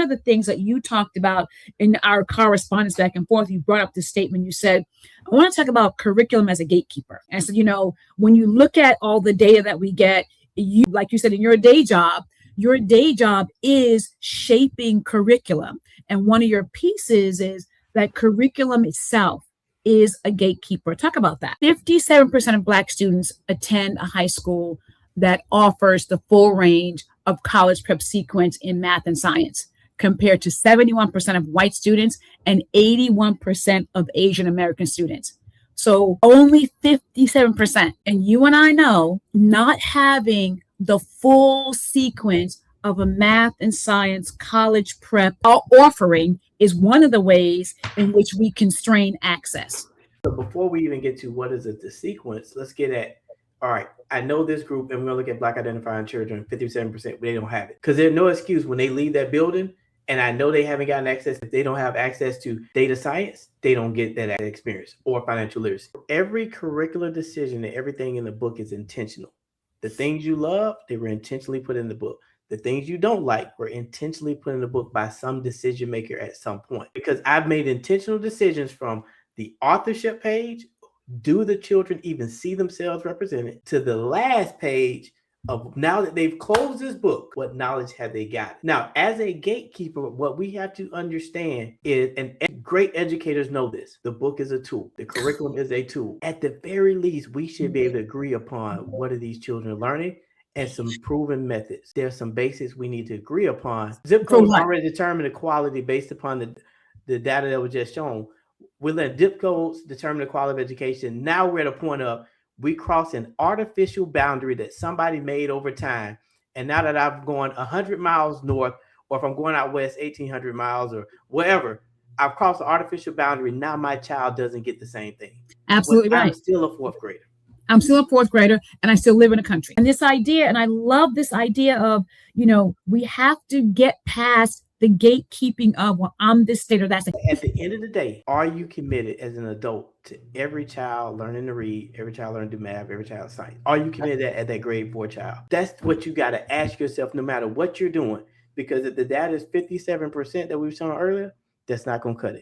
of the things that you talked about in our correspondence back and forth, you brought up this statement. You said, I want to talk about curriculum as a gatekeeper. And I said, when you look at all the data that we get, you, like you said, in your day job is shaping curriculum. And one of your pieces is that curriculum itself is a gatekeeper. Talk about that. 57% of Black students attend a high school that offers the full range of college prep sequence in math and science, compared to 71% of white students and 81% of Asian American students. So only 57%. And you and I know, not having the full sequence of a math and science college prep offering is one of the ways in which we constrain access. So before we even get to what is it, the sequence, let's get at, all right, I know this group, and we're going to look at Black identifying children, 57%, they don't have it. Because there's no excuse when they leave that building, and I know they haven't gotten access. If they don't have access to data science, they don't get that experience or financial literacy. Every curricular decision and everything in the book is intentional. The things you love, they were intentionally put in the book. The things you don't like were intentionally put in the book by some decision maker at some point. Because I've made intentional decisions from the authorship page, do the children even see themselves represented, to the last page of, now that they've closed this book, what knowledge have they got? Now, as a gatekeeper, what we have to understand is, and great educators know this, the book is a tool. The curriculum is a tool. At the very least, we should be able to agree upon what are these children learning and some proven methods. There's some basics we need to agree upon. Zip codes already determine the quality based upon the data that was just shown. We let zip codes determine the quality of education. Now we're at a point of, we cross an artificial boundary that somebody made over time. And now that I've gone 100 miles north, or if I'm going out west 1,800 miles or wherever, I've crossed the artificial boundary. Now my child doesn't get the same thing. Absolutely right. I'm still a fourth grader. I'm still a fourth grader, and I still live in a country. And this idea, and I love this idea of, we have to get past the gatekeeping of, well, I'm this state or that state. At the end of the day, are you committed as an adult to every child learning to read, every child learning to do math, every child science? Are you committed at that grade 4 child? That's what you got to ask yourself no matter what you're doing. Because if the data is 57% that we were showing earlier, that's not going to cut it.